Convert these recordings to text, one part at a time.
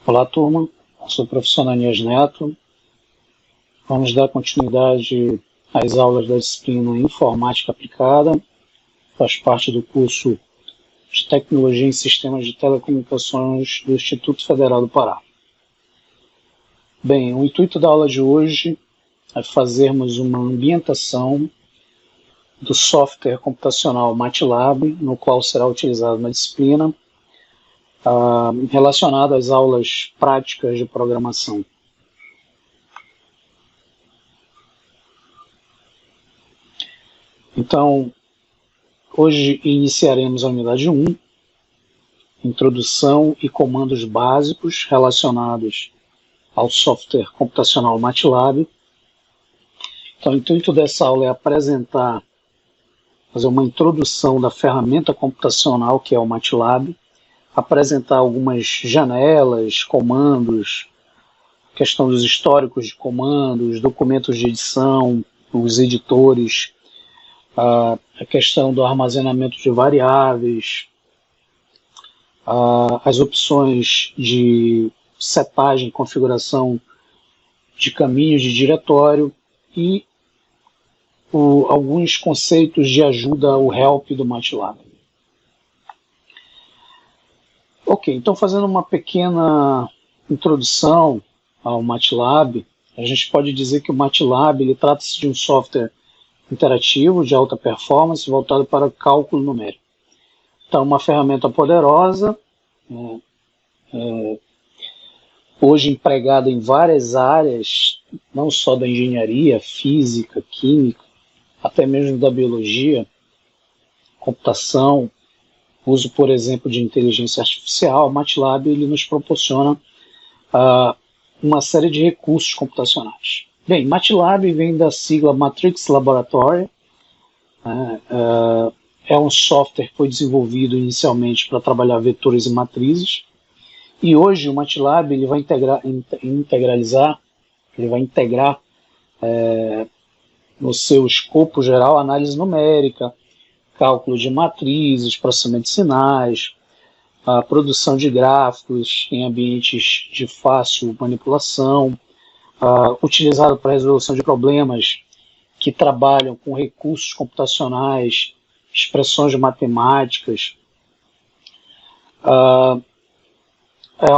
Olá, turma. Eu sou o professor Ananias Neto. Vamos dar continuidade às aulas da disciplina Informática Aplicada. Faz parte do curso de Tecnologia em Sistemas de Telecomunicações do Instituto Federal do Pará. Bem, o intuito da aula de hoje é fazermos uma ambientação do software computacional MATLAB, no qual será utilizado na disciplina, relacionado às aulas práticas de programação. Então, hoje iniciaremos a unidade 1, Introdução e comandos básicos relacionados ao software computacional MATLAB. Então, o intuito dessa aula é fazer uma introdução da ferramenta computacional que é o MATLAB, apresentar algumas janelas, comandos, questão dos históricos de comandos, documentos de edição, os editores, a questão do armazenamento de variáveis, as opções de setagem e configuração de caminhos de diretório e alguns conceitos de ajuda ao help do MATLAB. Ok, então fazendo uma pequena introdução ao MATLAB, a gente pode dizer que o MATLAB trata-se de um software interativo de alta performance voltado para cálculo numérico. Então, uma ferramenta poderosa, hoje empregada em várias áreas, não só da engenharia, física, química, até mesmo da biologia, computação, uso, por exemplo, de inteligência artificial. O MATLAB nos proporciona uma série de recursos computacionais. Bem, MATLAB vem da sigla Matrix Laboratory, é um software que foi desenvolvido inicialmente para trabalhar vetores e matrizes, e hoje o MATLAB vai integrar no seu escopo geral análise numérica, cálculo de matrizes, processamento de sinais, a produção de gráficos em ambientes de fácil manipulação, utilizado para a resolução de problemas que trabalham com recursos computacionais, expressões matemáticas, ao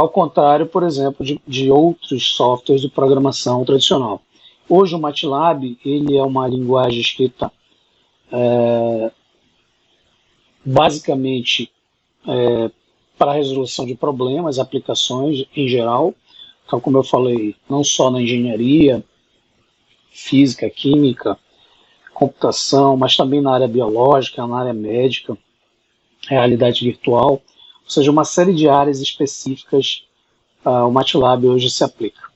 contrário, por exemplo, de outros softwares de programação tradicional. Hoje o MATLAB ele é uma linguagem escrita basicamente para a resolução de problemas, aplicações em geral. Então, como eu falei, não só na engenharia, física, química, computação, mas também na área biológica, na área médica, realidade virtual, ou seja, uma série de áreas específicas o MATLAB hoje se aplica.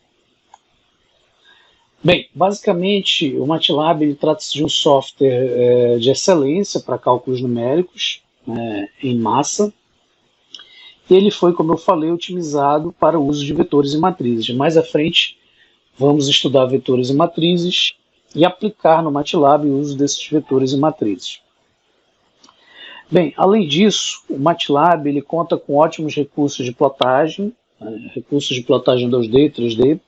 Bem, basicamente o MATLAB trata-se de um software de excelência para cálculos numéricos em massa. Ele foi, como eu falei, otimizado para o uso de vetores e matrizes. Mais à frente, vamos estudar vetores e matrizes e aplicar no MATLAB o uso desses vetores e matrizes. Bem, além disso, o MATLAB ele conta com ótimos recursos de plotagem, recursos de plotagem 2D e 3D,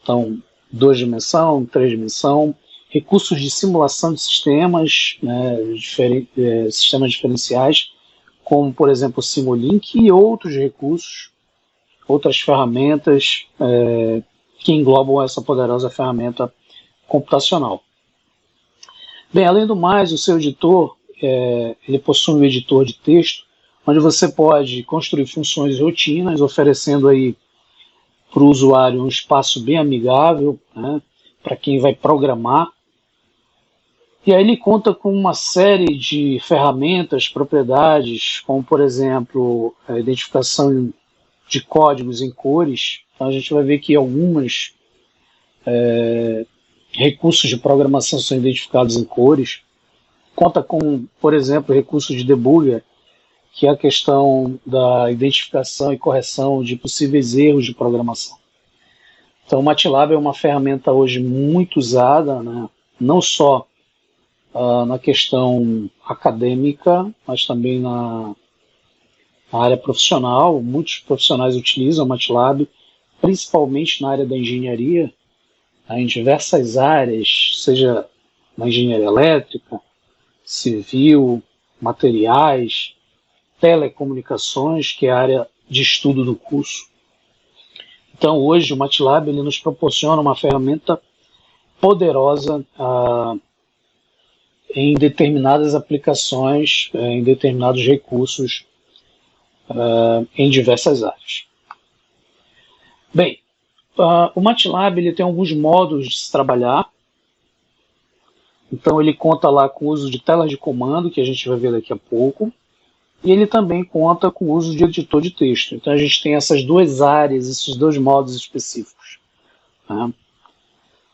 então 2 dimensão, 3 dimensão, recursos de simulação de sistemas, sistemas diferenciais, como, por exemplo, o Simulink e outros recursos, outras ferramentas que englobam essa poderosa ferramenta computacional. Bem, além do mais, o seu editor, ele possui um editor de texto, onde você pode construir funções e rotinas, oferecendo aí para o usuário um espaço bem amigável, para quem vai programar. E aí ele conta com uma série de ferramentas, propriedades, como, por exemplo, a identificação de códigos em cores. Então a gente vai ver que alguns recursos de programação são identificados em cores. Conta com, por exemplo, recursos de debugger, que é a questão da identificação e correção de possíveis erros de programação. Então o MATLAB é uma ferramenta hoje muito usada, não só na questão acadêmica, mas também a área profissional. Muitos profissionais utilizam o MATLAB, principalmente na área da engenharia, em diversas áreas, seja na engenharia elétrica, civil, materiais, telecomunicações, que é a área de estudo do curso. Então, hoje, o MATLAB ele nos proporciona uma ferramenta poderosa em determinadas aplicações, em determinados recursos, em diversas áreas. Bem, o MATLAB ele tem alguns modos de se trabalhar. Então, ele conta lá com o uso de telas de comando, que a gente vai ver daqui a pouco. E ele também conta com o uso de editor de texto. Então a gente tem essas duas áreas, esses dois modos específicos. Né?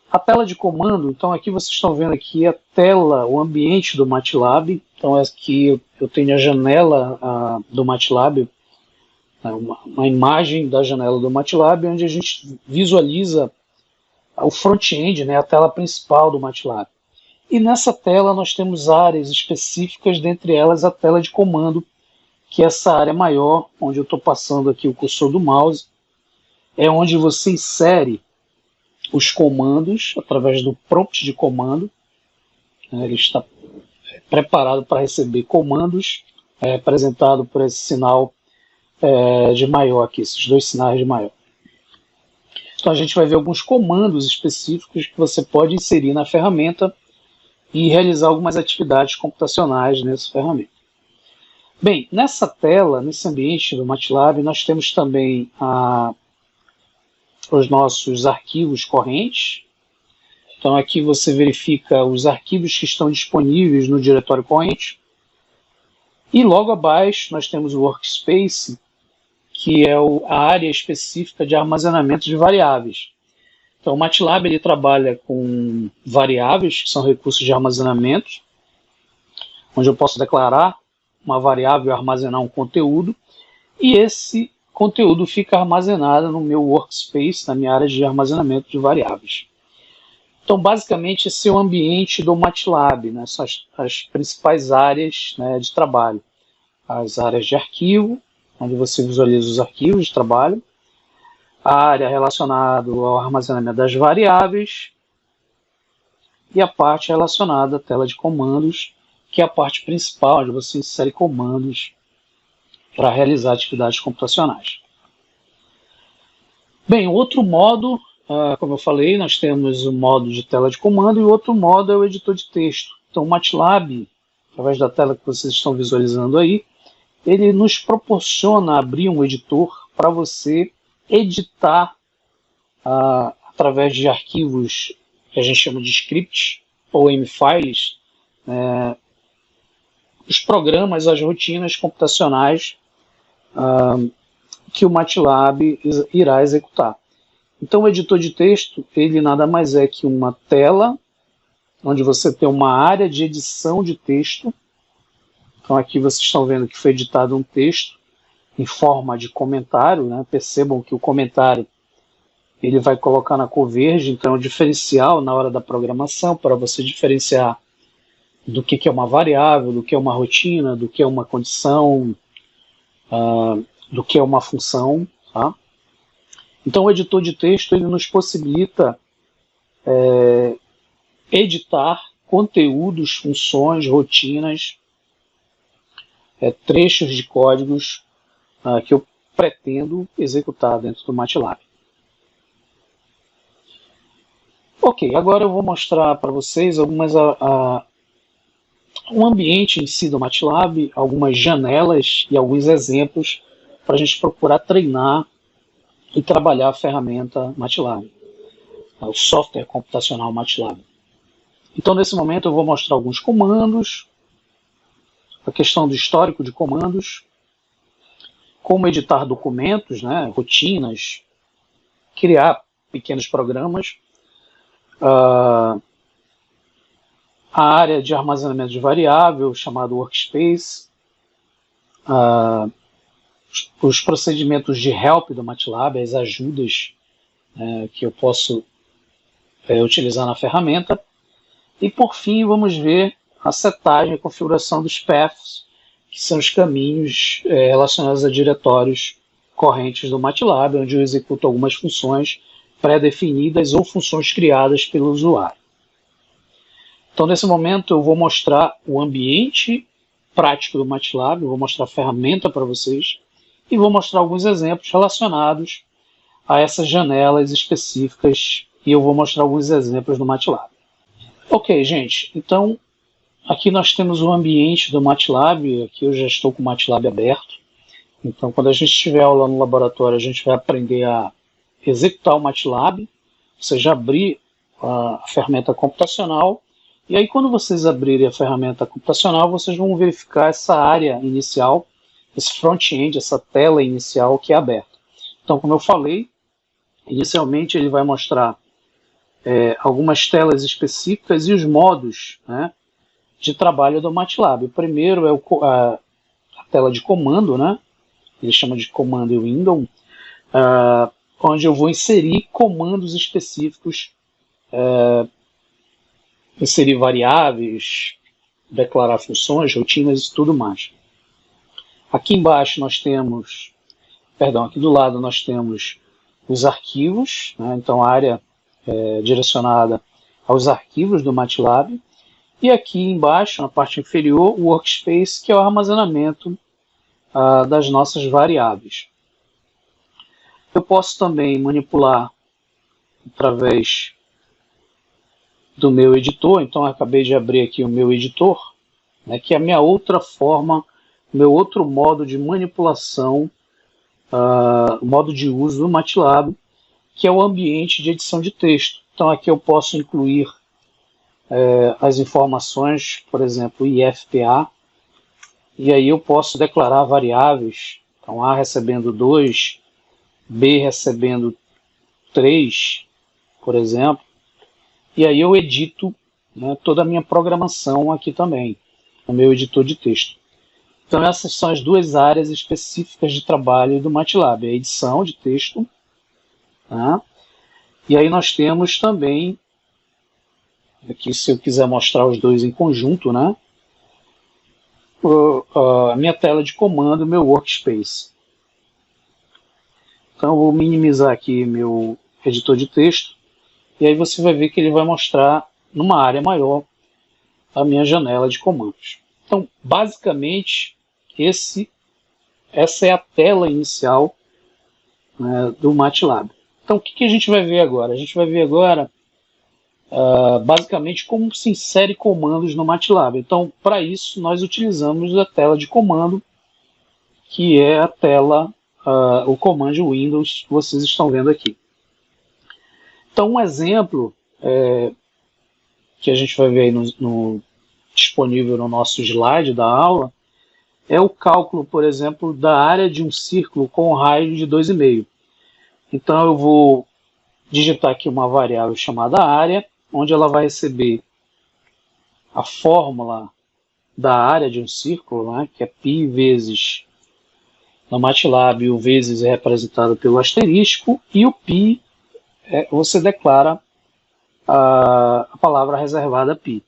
A tela de comando, então aqui vocês estão vendo aqui a tela, o ambiente do MATLAB. Então aqui eu tenho a janela do MATLAB, uma imagem da janela do MATLAB, onde a gente visualiza o front-end, né, a tela principal do MATLAB. E nessa tela nós temos áreas específicas, dentre elas a tela de comando, que é essa área maior, onde eu estou passando aqui o cursor do mouse, é onde você insere os comandos através do prompt de comando. Ele está preparado para receber comandos, representado por esse sinal de maior aqui, esses dois sinais de maior. Então a gente vai ver alguns comandos específicos que você pode inserir na ferramenta e realizar algumas atividades computacionais nessa ferramenta. Bem, nessa tela, nesse ambiente do MATLAB, nós temos também os nossos arquivos correntes. Então aqui você verifica os arquivos que estão disponíveis no diretório corrente. E logo abaixo nós temos o Workspace, que é a área específica de armazenamento de variáveis. Então o MATLAB ele trabalha com variáveis, que são recursos de armazenamento, onde eu posso declarar uma variável e armazenar um conteúdo, e esse conteúdo fica armazenado no meu workspace, na minha área de armazenamento de variáveis. Então, basicamente, esse é o ambiente do MATLAB, né? São as principais áreas, né, de trabalho. As áreas de arquivo, onde você visualiza os arquivos de trabalho, a área relacionada ao armazenamento das variáveis, e a parte relacionada à tela de comandos, que é a parte principal, onde você insere comandos para realizar atividades computacionais. Bem, outro modo, como eu falei, nós temos o modo de tela de comando e o outro modo é o editor de texto. Então o MATLAB, através da tela que vocês estão visualizando aí, ele nos proporciona abrir um editor para você editar através de arquivos que a gente chama de scripts ou M-files, os programas, as rotinas computacionais que o MATLAB irá executar. Então o editor de texto, ele nada mais é que uma tela onde você tem uma área de edição de texto. Então aqui vocês estão vendo que foi editado um texto em forma de comentário, né? Percebam que o comentário ele vai colocar na cor verde, então é um diferencial na hora da programação para você diferenciar do que é uma variável, do que é uma rotina, do que é uma condição, do que é uma função. Tá? Então o editor de texto ele nos possibilita editar conteúdos, funções, rotinas, trechos de códigos que eu pretendo executar dentro do MATLAB. Ok, agora eu vou mostrar para vocês um ambiente em si do MATLAB, algumas janelas e alguns exemplos para a gente procurar treinar e trabalhar a ferramenta MATLAB, o software computacional MATLAB. Então, nesse momento, eu vou mostrar alguns comandos, a questão do histórico de comandos, como editar documentos, né, rotinas, criar pequenos programas, a área de armazenamento de variável, chamado Workspace, os procedimentos de help do MATLAB, as ajudas que eu posso utilizar na ferramenta. E por fim, vamos ver a setagem e configuração dos paths, que são os caminhos relacionados a diretórios correntes do MATLAB, onde eu executo algumas funções pré-definidas ou funções criadas pelo usuário. Então, nesse momento, eu vou mostrar o ambiente prático do MATLAB, eu vou mostrar a ferramenta para vocês e vou mostrar alguns exemplos relacionados a essas janelas específicas e eu vou mostrar alguns exemplos do MATLAB. Ok, gente, então aqui nós temos o ambiente do MATLAB, aqui eu já estou com o MATLAB aberto. Então, quando a gente estiver aula no laboratório, a gente vai aprender a executar o MATLAB, ou seja, abrir a ferramenta computacional. E aí, quando vocês abrirem a ferramenta computacional, vocês vão verificar essa área inicial, esse front-end, essa tela inicial que é aberta. Então, como eu falei, inicialmente ele vai mostrar algumas telas específicas e os modos, né, de trabalho do MATLAB. O primeiro é a tela de comando, né? Ele chama de comando window, onde eu vou inserir comandos específicos, inserir variáveis, declarar funções, rotinas e tudo mais. Aqui embaixo nós temos, aqui do lado nós temos os arquivos, né? Então a área direcionada aos arquivos do MATLAB. E aqui embaixo, na parte inferior, o workspace, que é o armazenamento das nossas variáveis. Eu posso também manipular através do meu editor. Então eu acabei de abrir aqui o meu editor, né, que é a minha outra forma, meu outro modo de manipulação, modo de uso do MATLAB, que é o ambiente de edição de texto. Então aqui eu posso incluir as informações, por exemplo, IFPA, e aí eu posso declarar variáveis, então A recebendo 2, B recebendo 3, por exemplo, e aí eu edito, né, toda a minha programação aqui também, no meu editor de texto. Então essas são as duas áreas específicas de trabalho do MATLAB, a edição de texto, tá? E aí nós temos também, aqui se eu quiser mostrar os dois em conjunto, né, a minha tela de comando, meu workspace. Então eu vou minimizar aqui meu editor de texto, e aí você vai ver que ele vai mostrar numa área maior a minha janela de comandos. Então, basicamente, essa é a tela inicial, né, do MATLAB. Então, o que a gente vai ver agora? A gente vai ver agora, basicamente, como se insere comandos no MATLAB. Então, para isso, nós utilizamos a tela de comando, que é a tela, o Command Windows que vocês estão vendo aqui. Então, um exemplo que a gente vai ver aí disponível no nosso slide da aula é o cálculo, por exemplo, da área de um círculo com raio de 2,5. Então, eu vou digitar aqui uma variável chamada área, onde ela vai receber a fórmula da área de um círculo, né, que é π vezes, no MATLAB, o vezes é representado pelo asterisco, e o π você declara a palavra reservada π.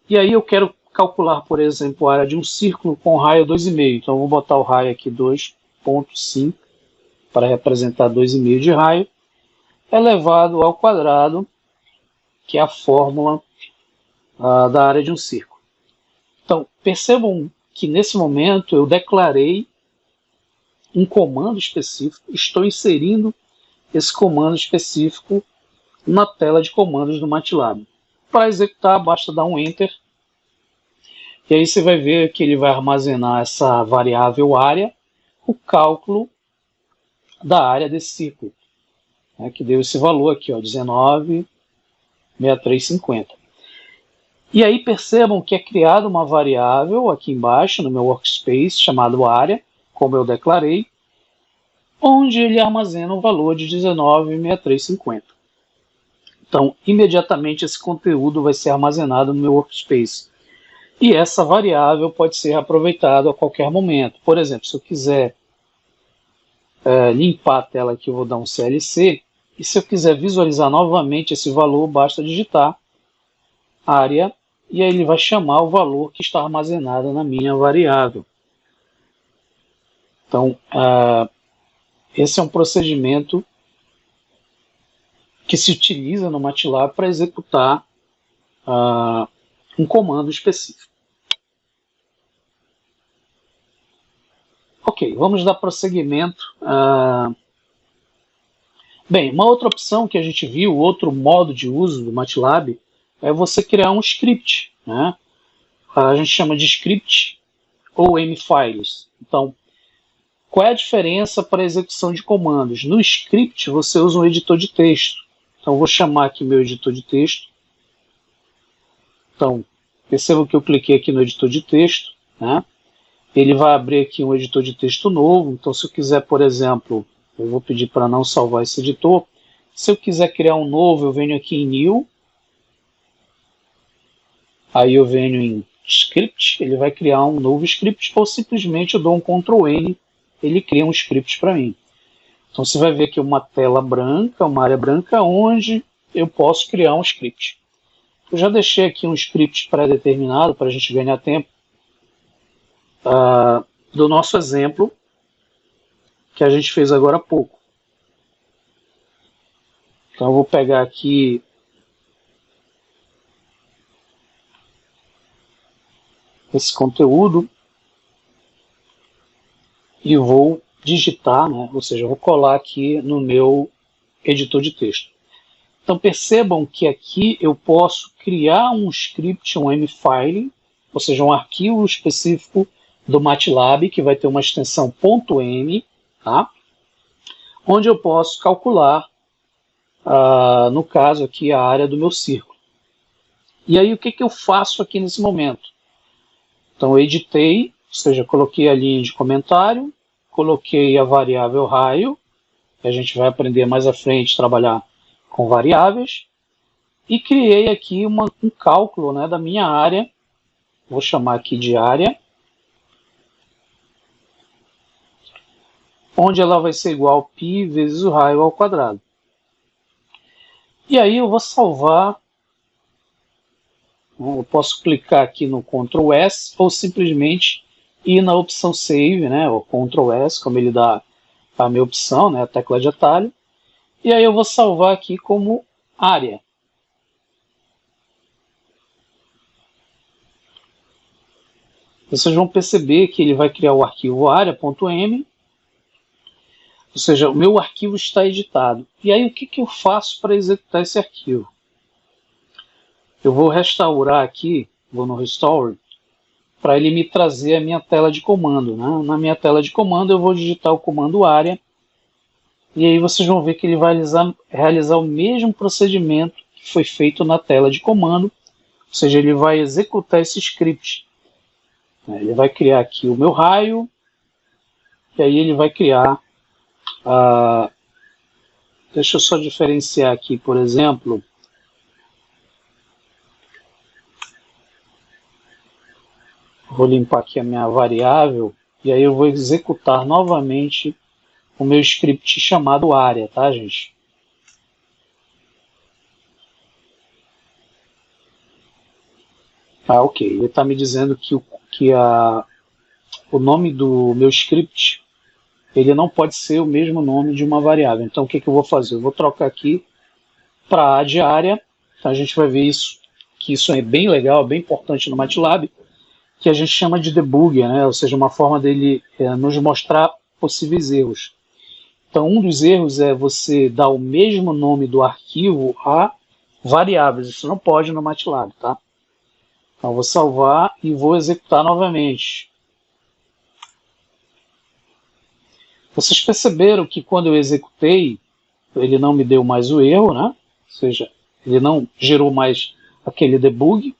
E aí eu quero calcular, por exemplo, a área de um círculo com raio 2,5. Então eu vou botar o raio aqui 2,5 para representar 2,5 de raio, elevado ao quadrado, que é a fórmula da área de um círculo. Então percebam que nesse momento eu declarei um comando específico, estou inserindo esse comando específico na tela de comandos do MATLAB. Para executar, basta dar um Enter, e aí você vai ver que ele vai armazenar essa variável área, o cálculo da área desse círculo, né, que deu esse valor aqui, 19,6350. E aí percebam que é criada uma variável aqui embaixo, no meu workspace, chamado área, como eu declarei, onde ele armazena um valor de 19,6350. Então, imediatamente esse conteúdo vai ser armazenado no meu workspace. E essa variável pode ser aproveitada a qualquer momento. Por exemplo, se eu quiser limpar a tela aqui, eu vou dar um CLC. E se eu quiser visualizar novamente esse valor, basta digitar área e aí ele vai chamar o valor que está armazenado na minha variável. Então, esse é um procedimento que se utiliza no MATLAB para executar um comando específico. Ok, vamos dar prosseguimento. Bem, uma outra opção que a gente viu, outro modo de uso do MATLAB, é você criar um script, né? A gente chama de script ou M-Files. Então, qual é a diferença para a execução de comandos? No script, você usa um editor de texto. Então, eu vou chamar aqui meu editor de texto. Então, percebam que eu cliquei aqui no editor de texto, né? Ele vai abrir aqui um editor de texto novo. Então, se eu quiser, por exemplo, eu vou pedir para não salvar esse editor. Se eu quiser criar um novo, eu venho aqui em New. Aí eu venho em Script, ele vai criar um novo script, ou simplesmente eu dou um Ctrl N, ele cria um script para mim. Então você vai ver aqui uma tela branca, uma área branca, onde eu posso criar um script. Eu já deixei aqui um script pré-determinado para a gente ganhar tempo do nosso exemplo que a gente fez agora há pouco. Então eu vou pegar aqui esse conteúdo e vou digitar, né? Ou seja, eu vou colar aqui no meu editor de texto. Então percebam que aqui eu posso criar um script, um M-File, ou seja, um arquivo específico do MATLAB que vai ter uma extensão .m, tá? Onde eu posso calcular, no caso aqui, a área do meu círculo. E aí o que eu faço aqui nesse momento? Então eu editei, ou seja, coloquei a linha de comentário, coloquei a variável raio, que a gente vai aprender mais à frente a trabalhar com variáveis, e criei aqui um cálculo, né, da minha área, vou chamar aqui de área, onde ela vai ser igual a π vezes o raio ao quadrado. E aí eu vou salvar. Eu posso clicar aqui no Ctrl S ou simplesmente ir na opção Save, né, ou Ctrl S, como ele dá a minha opção, né, a tecla de atalho. E aí eu vou salvar aqui como área. Vocês vão perceber que ele vai criar o arquivo área.m, ou seja, o meu arquivo está editado. E aí o que eu faço para executar esse arquivo? Eu vou restaurar aqui, vou no Restore, para ele me trazer a minha tela de comando, né? Na minha tela de comando eu vou digitar o comando área, e aí vocês vão ver que ele vai realizar o mesmo procedimento que foi feito na tela de comando, ou seja, ele vai executar esse script. Ele vai criar aqui o meu raio, e aí ele vai criar, deixa eu só diferenciar aqui, por exemplo, vou limpar aqui a minha variável, e aí eu vou executar novamente o meu script chamado área, tá, gente? Ok, ele está me dizendo que o nome do meu script ele não pode ser o mesmo nome de uma variável. Então o que eu vou fazer? Eu vou trocar aqui para A de área. Então, a gente vai ver que isso é bem legal, bem importante no MATLAB, que a gente chama de debugger, né? Ou seja, uma forma dele nos mostrar possíveis erros. Então um dos erros é você dar o mesmo nome do arquivo a variáveis. Isso não pode no MATLAB, tá? Então vou salvar e vou executar novamente. Vocês perceberam que quando eu executei, ele não me deu mais o erro, né? Ou seja, ele não gerou mais aquele debug,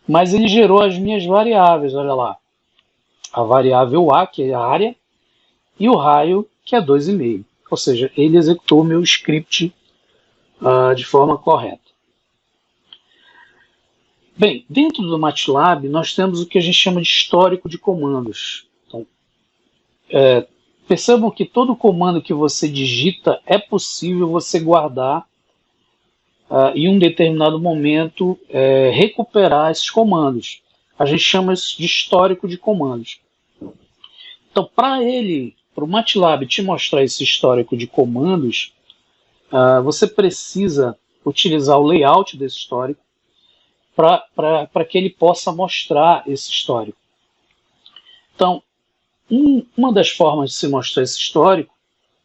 mas ele gerou as minhas variáveis, olha lá. A variável A, que é a área, e o raio, que é 2,5. Ou seja, ele executou o meu script de forma correta. Bem, dentro do MATLAB, nós temos o que a gente chama de histórico de comandos. Então, percebam que todo comando que você digita é possível você guardar em um determinado momento, recuperar esses comandos. A gente chama isso de histórico de comandos. Então, para o MATLAB te mostrar esse histórico de comandos, você precisa utilizar o layout desse histórico para que ele possa mostrar esse histórico. Então, uma das formas de se mostrar esse histórico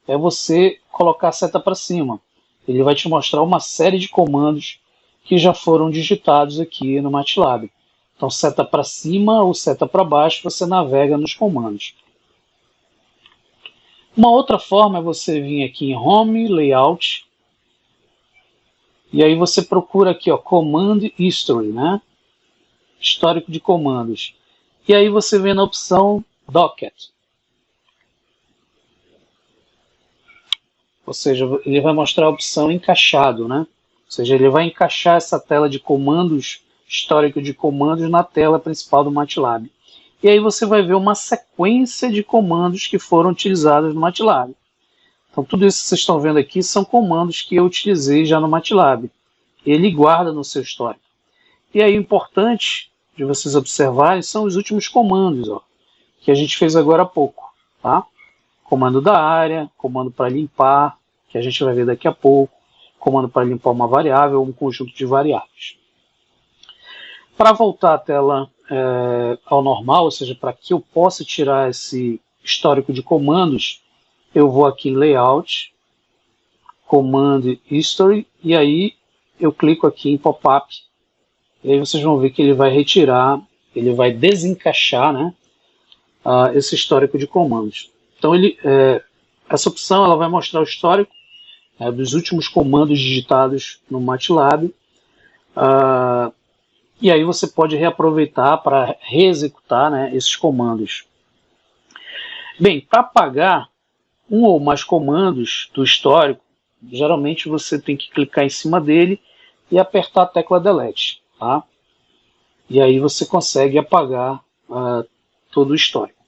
é você colocar a seta para cima. Ele vai te mostrar uma série de comandos que já foram digitados aqui no MATLAB. Então, seta para cima ou seta para baixo, você navega nos comandos. Uma outra forma é você vir aqui em Home, Layout, e aí você procura aqui, ó, Command History, né? Histórico de comandos. E aí você vê na opção Docket. Ou seja, ele vai mostrar a opção encaixado, né? Ou seja, ele vai encaixar essa tela de comandos, histórico de comandos, na tela principal do MATLAB. E aí você vai ver uma sequência de comandos que foram utilizados no MATLAB. Então tudo isso que vocês estão vendo aqui são comandos que eu utilizei já no MATLAB. Ele guarda no seu histórico. E aí o importante de vocês observarem são os últimos comandos, ó, que a gente fez agora há pouco. Tá? Comando da área, comando para limpar, que a gente vai ver daqui a pouco, comando para limpar uma variável ou um conjunto de variáveis. Para voltar a tela ao normal, ou seja, para que eu possa tirar esse histórico de comandos, eu vou aqui em Layout, Command History, e aí eu clico aqui em Pop-up, e aí vocês vão ver que ele vai retirar, ele vai desencaixar, né, esse histórico de comandos. Então essa opção ela vai mostrar o histórico dos últimos comandos digitados no MATLAB, e aí você pode reaproveitar para reexecutar, né, esses comandos. Bem, para apagar um ou mais comandos do histórico, geralmente você tem que clicar em cima dele e apertar a tecla Delete. Tá? E aí você consegue apagar todo o histórico.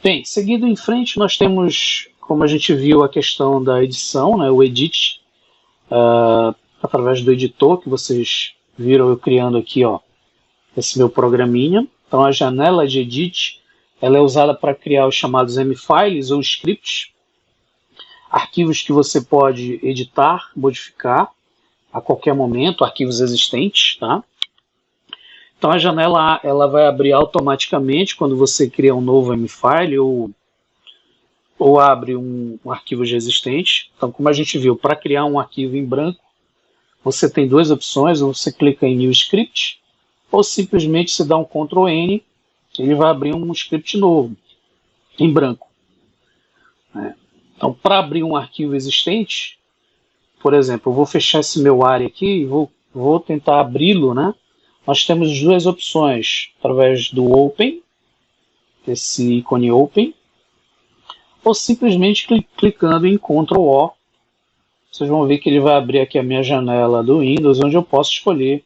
Bem, seguindo em frente, nós temos, como a gente viu, a questão da edição, né, o Edit, através do editor, que vocês viram eu criando aqui, ó, esse meu programinha. Então a janela de Edit ela é usada para criar os chamados M-Files ou scripts, arquivos que você pode editar, modificar a qualquer momento, arquivos existentes. Tá? Então a janela ela vai abrir automaticamente quando você cria um novo M-File ou abre um arquivo já existente. Então, como a gente viu, para criar um arquivo em branco, você tem duas opções: ou você clica em New Script, ou simplesmente se dá um Ctrl N, ele vai abrir um script novo, em branco. Então, para abrir um arquivo existente, por exemplo, eu vou fechar esse meu área aqui e vou tentar abri-lo, né? Nós temos duas opções, através do Open, esse ícone Open, ou simplesmente clicando em Ctrl O. Vocês vão ver que ele vai abrir aqui a minha janela do Windows, onde eu posso escolher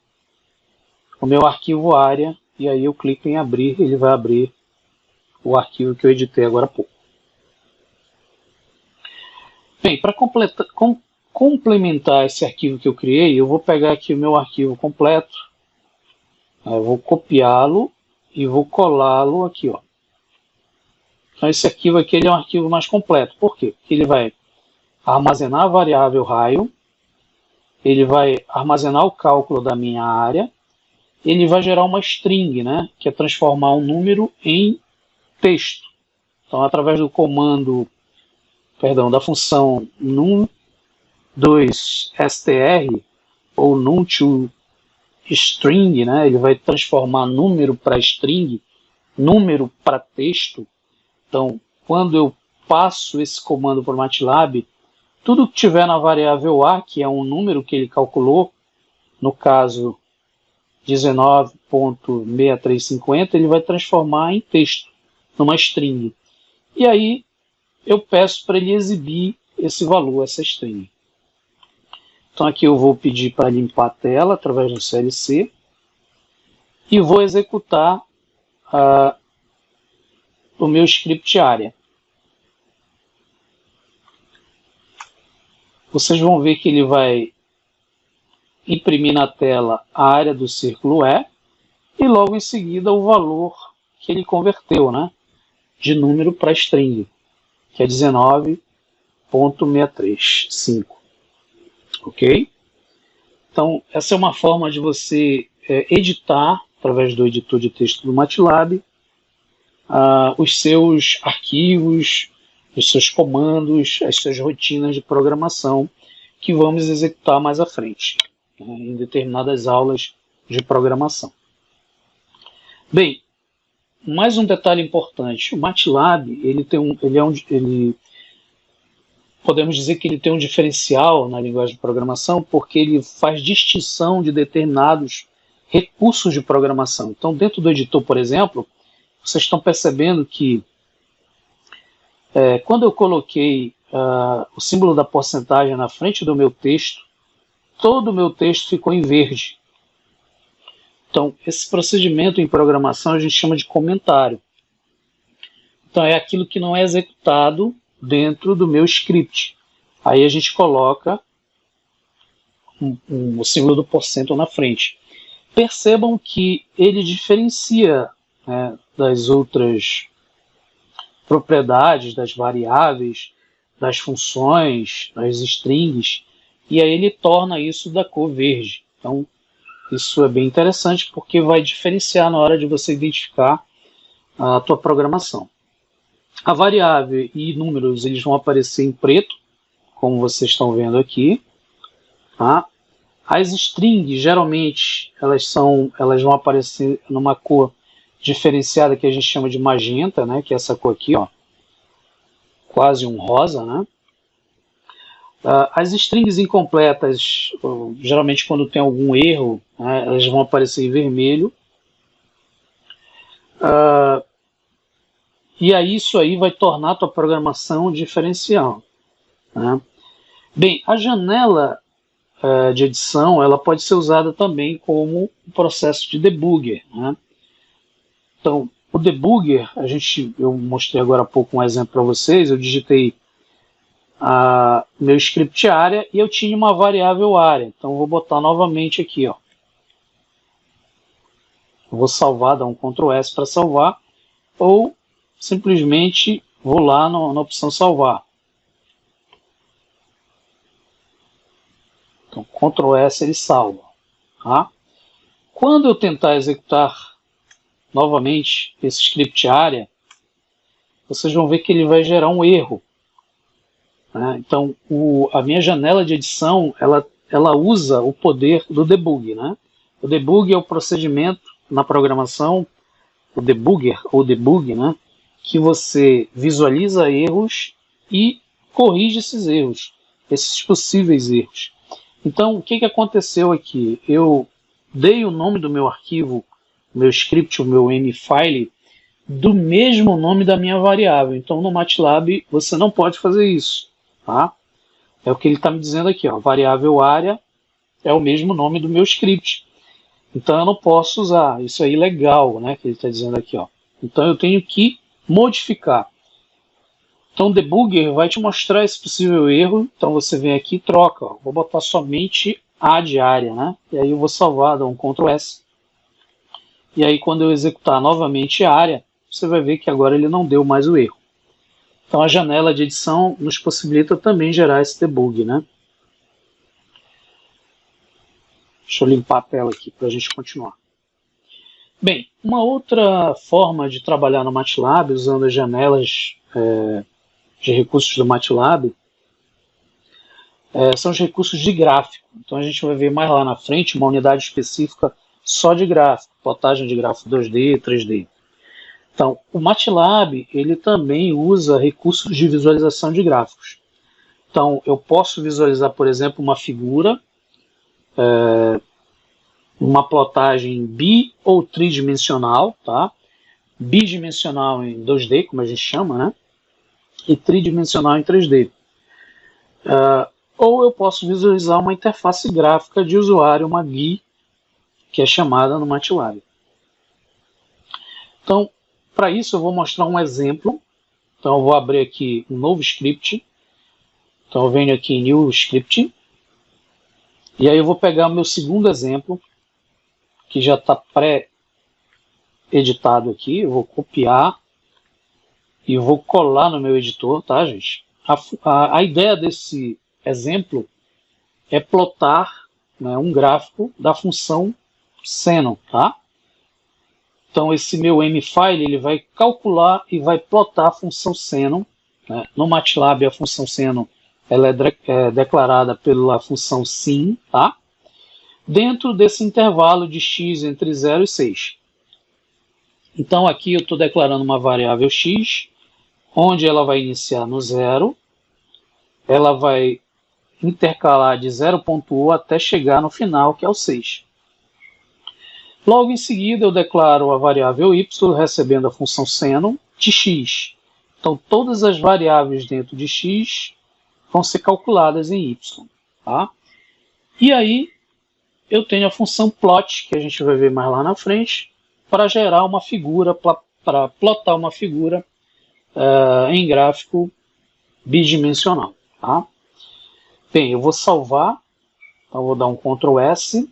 o meu arquivo área, e aí eu clico em abrir, ele vai abrir o arquivo que eu editei agora há pouco. Bem, para complementar esse arquivo que eu criei, eu vou pegar aqui o meu arquivo completo, eu vou copiá-lo e vou colá-lo aqui, ó. Então esse arquivo aqui ele é um arquivo mais completo. Por quê? Porque ele vai armazenar a variável raio, ele vai armazenar o cálculo da minha área, ele vai gerar uma string, né, que é transformar um número em texto. Então, através do comando, da função num2str ou num2string, né, ele vai transformar número para string, número para texto. Então, quando eu passo esse comando para o MATLAB, tudo que tiver na variável A, que é um número que ele calculou, no caso 19.6350, ele vai transformar em texto, numa string. E aí eu peço para ele exibir esse valor, essa string. Então aqui eu vou pedir para limpar a tela através do CLC e vou executar o meu script área. vocês vão ver que ele vai imprimir na tela a área do círculo E e logo em seguida o valor que ele converteu, né, de número para string, que é 19.635, ok? Então, essa é uma forma de você editar, através do editor de texto do MATLAB, os seus arquivos, os seus comandos, as suas rotinas de programação que vamos executar mais à frente, né, em determinadas aulas de programação. Bem, mais um detalhe importante: o MATLAB podemos dizer que ele tem um diferencial na linguagem de programação porque ele faz distinção de determinados recursos de programação. Então, dentro do editor, por exemplo, vocês estão percebendo que quando eu coloquei o símbolo da porcentagem na frente do meu texto, todo o meu texto ficou em verde. Então, esse procedimento em programação a gente chama de comentário. Então, é aquilo que não é executado dentro do meu script. Aí a gente coloca o símbolo do porcento na frente. Percebam que ele diferencia, né, das outras propriedades, das variáveis, das funções, das strings, e aí ele torna isso da cor verde. Então, isso é bem interessante porque vai diferenciar na hora de você identificar a tua programação. A variável e números eles vão aparecer em preto, como vocês estão vendo aqui, tá? As strings geralmente elas vão aparecer numa cor diferenciada que a gente chama de magenta, né? Que é essa cor aqui, ó, quase um rosa, né? As strings incompletas, geralmente quando tem algum erro, né, elas vão aparecer em vermelho. E aí isso aí vai tornar a tua programação diferencial, né? Bem, a janela de edição ela pode ser usada também como um processo de debugger, né? Então, o debugger, eu mostrei agora há pouco um exemplo para vocês, eu digitei meu script área e eu tinha uma variável área. Então, eu vou botar novamente aqui, ó. Eu vou salvar, dar um Ctrl S para salvar, ou simplesmente vou lá na opção salvar. Então, Ctrl S ele salva. Tá? Quando eu tentar executar novamente esse script área, vocês vão ver que ele vai gerar um erro. Né? Então, a minha janela de edição, ela usa o poder do debug. Né? O debug é o procedimento na programação, o debugger, ou debug, né? Que você visualiza erros e corrige esses erros, esses possíveis erros. Então, o que aconteceu aqui? Eu dei o nome do meu arquivo, meu script, o meu mfile, do mesmo nome da minha variável. Então, no MATLAB, você não pode fazer isso. Tá? É o que ele está me dizendo aqui. Ó, variável área é o mesmo nome do meu script. Então, eu não posso usar. Isso é ilegal, né, que ele está dizendo aqui. Ó. Então, eu tenho que modificar. Então, o debugger vai te mostrar esse possível erro. Então, você vem aqui e troca. Ó. Vou botar somente A de área, né? E aí eu vou salvar, dar um Ctrl S. E aí, quando eu executar novamente a área, você vai ver que agora ele não deu mais o erro. Então, a janela de edição nos possibilita também gerar esse debug, né? Deixa eu limpar a tela aqui para a gente continuar. Bem, uma outra forma de trabalhar no MATLAB, usando as janelas de recursos do MATLAB, são os recursos de gráfico. Então a gente vai ver mais lá na frente uma unidade específica só de gráfico, plotagem de gráfico 2D, 3D. Então, o MATLAB ele também usa recursos de visualização de gráficos. Então, eu posso visualizar, por exemplo, uma figura, uma plotagem bi ou tridimensional, tá? Bidimensional em 2D, como a gente chama, né? E tridimensional em 3D. Ou eu posso visualizar uma interface gráfica de usuário, uma GUI, que é chamada no MATLAB. Então, para isso eu vou mostrar um exemplo. Então eu vou abrir aqui um novo script Então eu venho aqui em New Script, e aí eu vou pegar o meu segundo exemplo, que já está pré-editado aqui, eu vou copiar e vou colar no meu editor, tá, gente? A ideia desse exemplo é plotar, né, um gráfico da função seno, tá? Então esse meu mfile ele vai calcular e vai plotar a função seno, né? No MATLAB a função seno ela é declarada pela função sin, tá? Dentro desse intervalo de x entre 0 e 6. Então aqui eu estou declarando uma variável x, onde ela vai iniciar no 0, ela vai intercalar de 0.1 até chegar no final, que é o 6. Logo em seguida eu declaro a variável y recebendo a função seno de x. Então todas as variáveis dentro de x vão ser calculadas em y. Tá? E aí eu tenho a função plot, que a gente vai ver mais lá na frente, para gerar uma figura, para plotar uma figura em gráfico bidimensional. Tá? Bem, eu vou salvar, então vou dar um Ctrl S.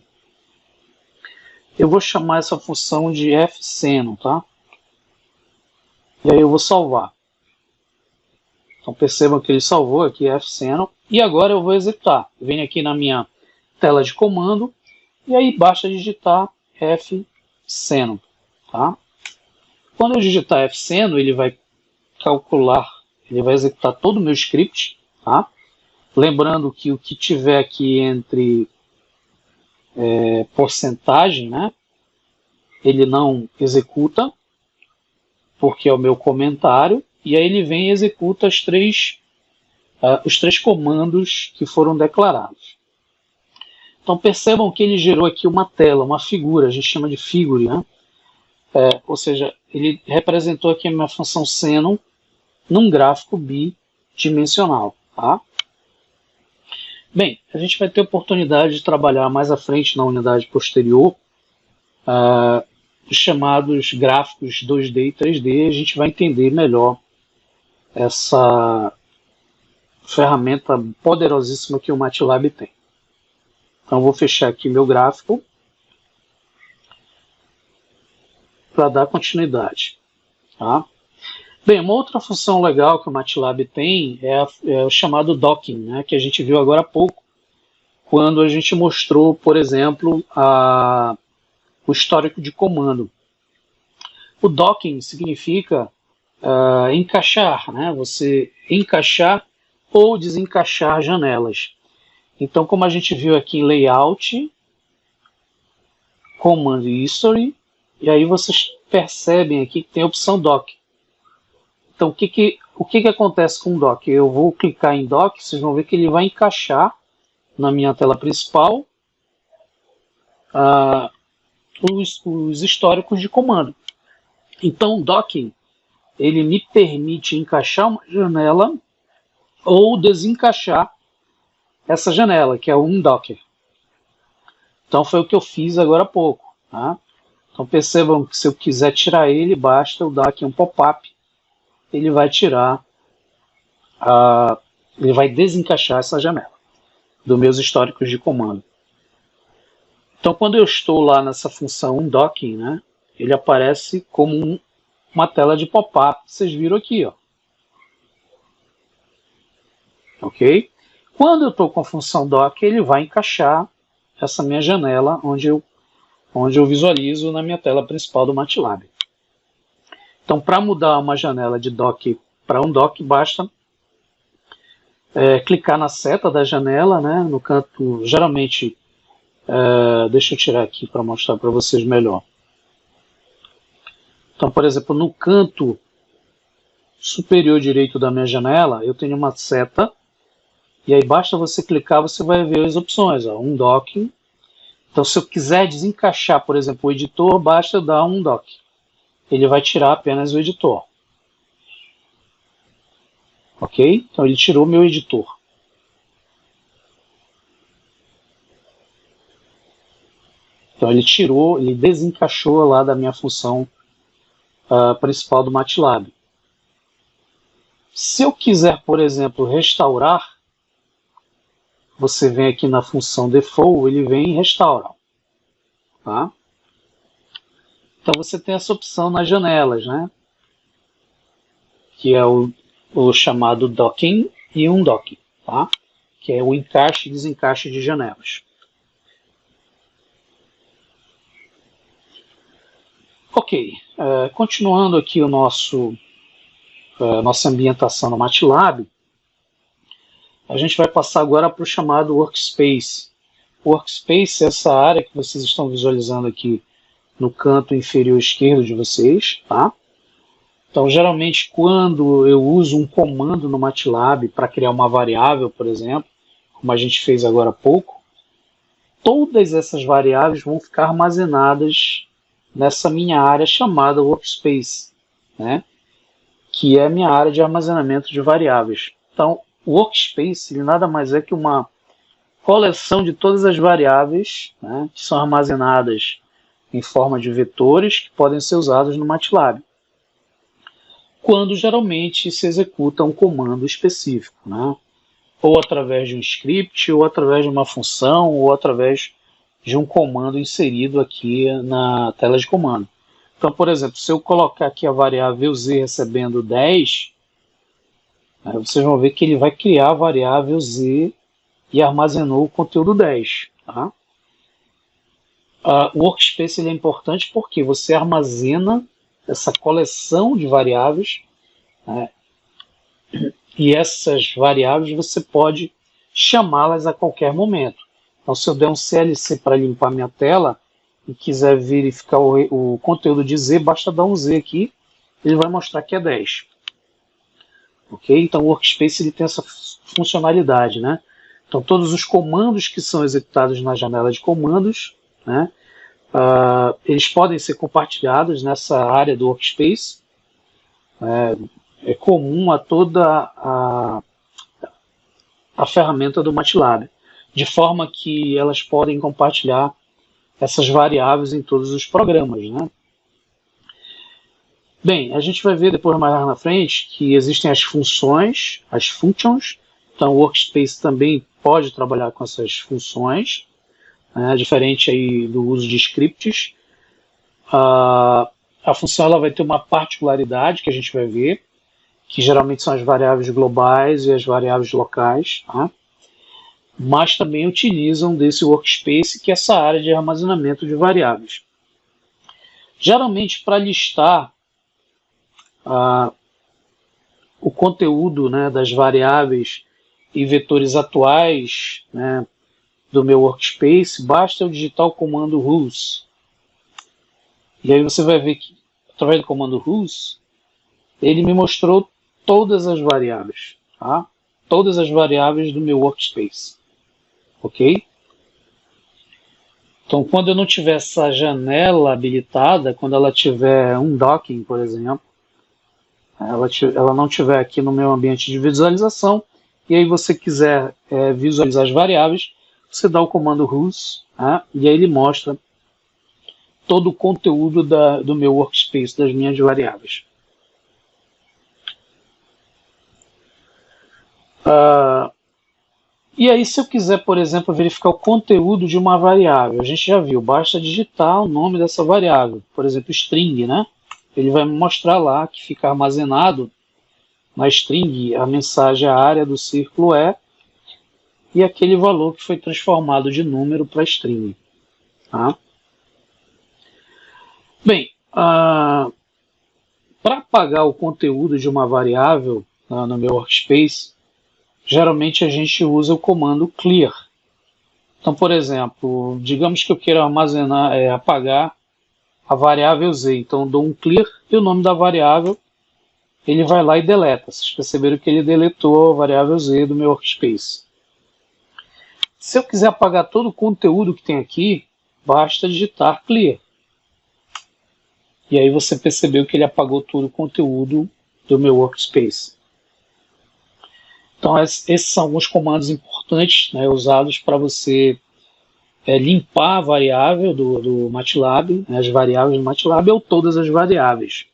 Eu vou chamar essa função de fseno, tá? E aí eu vou salvar. Então percebam que ele salvou aqui fseno. E agora eu vou executar. Eu venho aqui na minha tela de comando e aí basta digitar fseno, tá? Quando eu digitar fseno, ele vai calcular, ele vai executar todo o meu script, tá? Lembrando que o que tiver aqui entre porcentagem, né, ele não executa, porque é o meu comentário, e aí ele vem e executa os três comandos que foram declarados. Então percebam que ele gerou aqui uma tela, uma figura, a gente chama de figure, né? Ou seja, ele representou aqui a minha função seno num gráfico bidimensional. Tá? Bem, a gente vai ter oportunidade de trabalhar mais à frente na unidade posterior os chamados gráficos 2D e 3D. A gente vai entender melhor essa ferramenta poderosíssima que o MATLAB tem. Então vou fechar aqui meu gráfico para dar continuidade. Tá? Bem, uma outra função legal que o MATLAB tem é o chamado docking, né, que a gente viu agora há pouco, quando a gente mostrou, por exemplo, o histórico de comando. O docking significa encaixar, né, você encaixar ou desencaixar janelas. Então, como a gente viu aqui em Layout, Command History, e aí vocês percebem aqui que tem a opção Dock. Então, o que acontece com o Dock? Eu vou clicar em Dock, vocês vão ver que ele vai encaixar na minha tela principal os históricos de comando. Então, o Docking, ele me permite encaixar uma janela ou desencaixar essa janela, que é o Undocker. Então, foi o que eu fiz agora há pouco. Tá? Então, percebam que se eu quiser tirar ele, basta eu dar aqui um pop-up. Ele vai tirar, ele vai desencaixar essa janela dos meus históricos de comando. Então, quando eu estou lá nessa função Undocking, né, ele aparece como uma tela de pop-up. Vocês viram aqui, ó. Ok? Quando eu estou com a função Dock, ele vai encaixar essa minha janela onde eu visualizo na minha tela principal do MATLAB. Então, para mudar uma janela de dock para um dock, basta clicar na seta da janela, né, no canto, geralmente, deixa eu tirar aqui para mostrar para vocês melhor. Então, por exemplo, no canto superior direito da minha janela, eu tenho uma seta, e aí basta você clicar, você vai ver as opções, ó, Undocking. Então, se eu quiser desencaixar, por exemplo, o editor, basta eu dar um Undock. Ele vai tirar apenas o editor. Ok? Então ele tirou meu editor. Então ele desencaixou lá da minha função principal do MATLAB. Se eu quiser, por exemplo, restaurar você vem aqui na função default, ele vem e restaura. Tá? Então você tem essa opção nas janelas, né? Que é o chamado docking e undocking, tá? Que é o encaixe e desencaixe de janelas. Ok, continuando aqui o nossa ambientação no MATLAB, a gente vai passar agora para o chamado Workspace. Workspace é essa área que vocês estão visualizando aqui no canto inferior esquerdo de vocês, tá? Então, geralmente, quando eu uso um comando no MATLAB para criar uma variável, por exemplo, como a gente fez agora há pouco, todas essas variáveis vão ficar armazenadas nessa minha área chamada Workspace, né? Que é a minha área de armazenamento de variáveis. Então, o Workspace ele nada mais é que uma coleção de todas as variáveis, né, que são armazenadas em forma de vetores que podem ser usados no MATLAB, quando geralmente se executa um comando específico, né? Ou através de um script, ou através de uma função, ou através de um comando inserido aqui na tela de comando. Então, por exemplo, se eu colocar aqui a variável z recebendo 10, vocês vão ver que ele vai criar a variável z e armazenou o conteúdo 10. Tá? O Workspace ele é importante porque você armazena essa coleção de variáveis, né? E essas variáveis você pode chamá-las a qualquer momento. Então, se eu der um CLC para limpar minha tela e quiser verificar o conteúdo de Z, basta dar um Z aqui, ele vai mostrar que é 10. Ok? Então, o Workspace ele tem essa funcionalidade, né? Então, todos os comandos que são executados na janela de comandos, né, eles podem ser compartilhados nessa área do Workspace. É comum a toda a ferramenta do MATLAB, de forma que elas podem compartilhar essas variáveis em todos os programas, né? Bem, a gente vai ver depois mais lá na frente que existem as funções, as functions. Então o Workspace também pode trabalhar com essas funções, né, diferente aí do uso de scripts. A função ela vai ter uma particularidade que a gente vai ver, que geralmente são as variáveis globais e as variáveis locais, tá? Mas também utilizam desse Workspace, que é essa área de armazenamento de variáveis. Geralmente, para listar o conteúdo, né, das variáveis e vetores atuais, né, do meu Workspace, basta eu digitar o comando RUS. E aí você vai ver que, através do comando RUS, ele me mostrou todas as variáveis, tá? Todas as variáveis do meu Workspace. Ok? Então, quando eu não tiver essa janela habilitada, quando ela tiver um docking, por exemplo, ela não tiver aqui no meu ambiente de visualização, e aí você quiser visualizar as variáveis, você dá o comando RUS, tá? E aí ele mostra todo o conteúdo do meu Workspace, das minhas variáveis. E aí, se eu quiser, por exemplo, verificar o conteúdo de uma variável, a gente já viu, basta digitar o nome dessa variável, por exemplo, string, né? Ele vai me mostrar lá que fica armazenado na string a mensagem, a área do círculo e aquele valor que foi transformado de número para string. Tá? Bem, para apagar o conteúdo de uma variável no meu Workspace, geralmente a gente usa o comando clear. Então, por exemplo, digamos que eu queira apagar a variável z. Então, eu dou um clear e o nome da variável, ele vai lá e deleta. Vocês perceberam que ele deletou a variável z do meu Workspace. Se eu quiser apagar todo o conteúdo que tem aqui, basta digitar clear. E aí você percebeu que ele apagou todo o conteúdo do meu Workspace. Então, esses são alguns comandos importantes, né, usados para você limpar a variável do MATLAB, né, as variáveis do MATLAB ou todas as variáveis.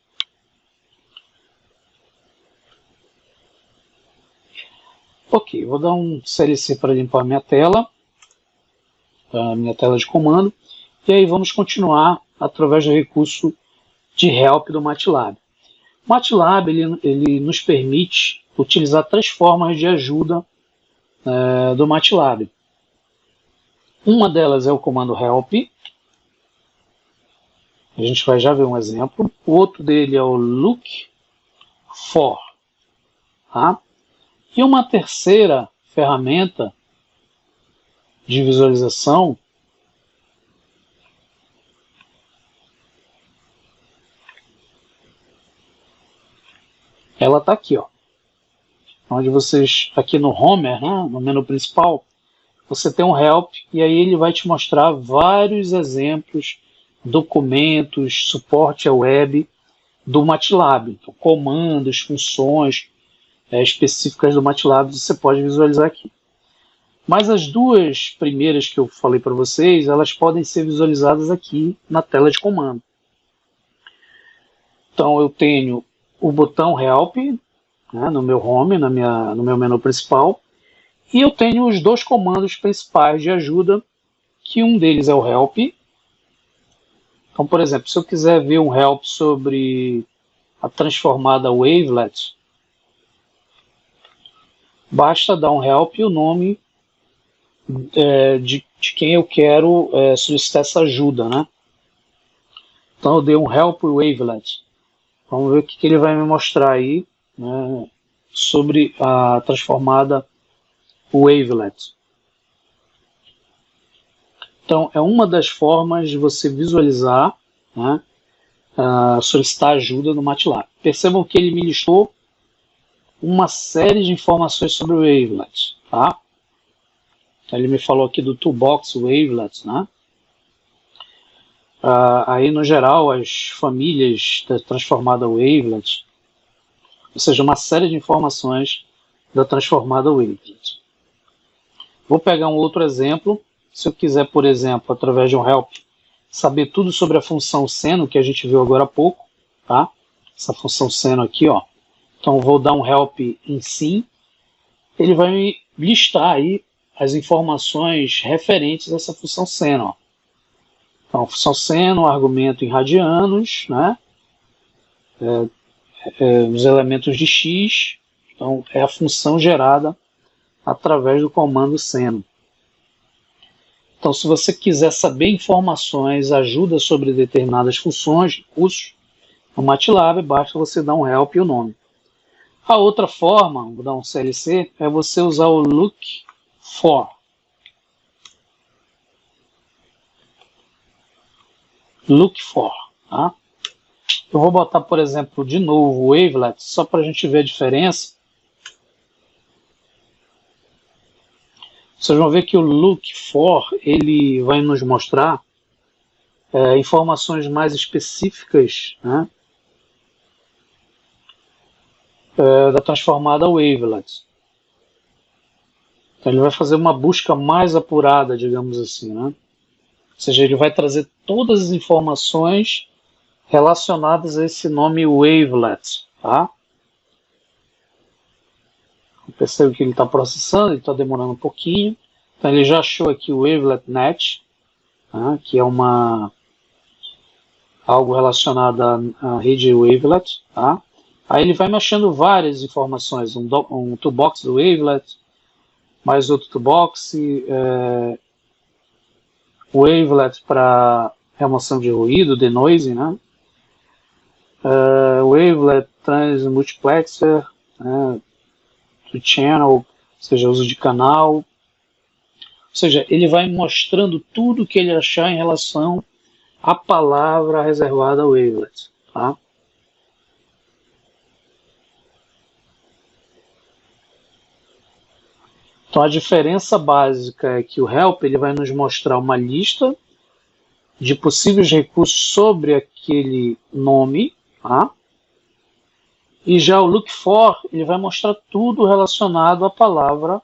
Ok, vou dar um CLC para limpar a minha tela de comando, e aí vamos continuar através do recurso de help do MATLAB. O MATLAB ele nos permite utilizar 3 formas de ajuda do MATLAB. Uma delas é o comando help, a gente vai já ver um exemplo. O outro dele é o look for. Tá? E uma terceira ferramenta de visualização ela está aqui, ó. Onde vocês, aqui no Homer, né, no menu principal, você tem um help e aí ele vai te mostrar vários exemplos, documentos, suporte à web do MATLAB. Então, comandos, funções específicas do MATLAB você pode visualizar aqui. Mas as duas primeiras que eu falei para vocês, elas podem ser visualizadas aqui na tela de comando. Então eu tenho o botão Help, né, no meu Home, no meu menu principal, e eu tenho os 2 comandos principais de ajuda, que um deles é o Help. Então, por exemplo, se eu quiser ver um Help sobre a transformada Wavelet, basta dar um Help e o nome de quem eu quero solicitar essa ajuda, né? Então eu dei um Help Wavelet. Vamos ver o que ele vai me mostrar aí, né, sobre a transformada Wavelet. Então é uma das formas de você visualizar, né, solicitar ajuda no MATLAB. Percebam que ele me listou uma série de informações sobre o Wavelet. Tá? Ele me falou aqui do Toolbox Wavelet, né? Aí no geral as famílias da transformada Wavelet, ou seja, uma série de informações da transformada Wavelet. Vou pegar um outro exemplo. Se eu quiser, por exemplo, através de um help, saber tudo sobre a função seno que a gente viu agora há pouco, tá? Essa função seno aqui, ó. Então vou dar um help em sim, ele vai me listar aí as informações referentes a essa função seno, ó. Então, função seno, argumento em radianos, né? Os elementos de x, então é a função gerada através do comando seno. Então, se você quiser saber informações, ajuda sobre determinadas funções, recursos, no MATLAB, basta você dar um help e o nome. A outra forma, vou dar um CLC, é você usar o look for. Look for. Tá? Eu vou botar, por exemplo, de novo o Wavelet, só para a gente ver a diferença. Vocês vão ver que o look for, ele vai nos mostrar informações mais específicas, né, da transformada Wavelet. Então ele vai fazer uma busca mais apurada, digamos assim, né? Ou seja, ele vai trazer todas as informações relacionadas a esse nome Wavelet, tá? Percebe que ele está processando, ele está demorando um pouquinho. Então ele já achou aqui o WaveletNet, tá? Que é algo relacionado à rede Wavelet, tá? Aí ele vai mexendo várias informações, um toolbox do Wavelet, mais outro toolbox, Wavelet para remoção de ruído, denoising, né? Wavelet Transmultiplexer, channel, ou seja, uso de canal. Ou seja, ele vai mostrando tudo que ele achar em relação à palavra reservada ao Wavelet. Tá? Então a diferença básica é que o help ele vai nos mostrar uma lista de possíveis recursos sobre aquele nome, tá? E já o look for ele vai mostrar tudo relacionado à palavra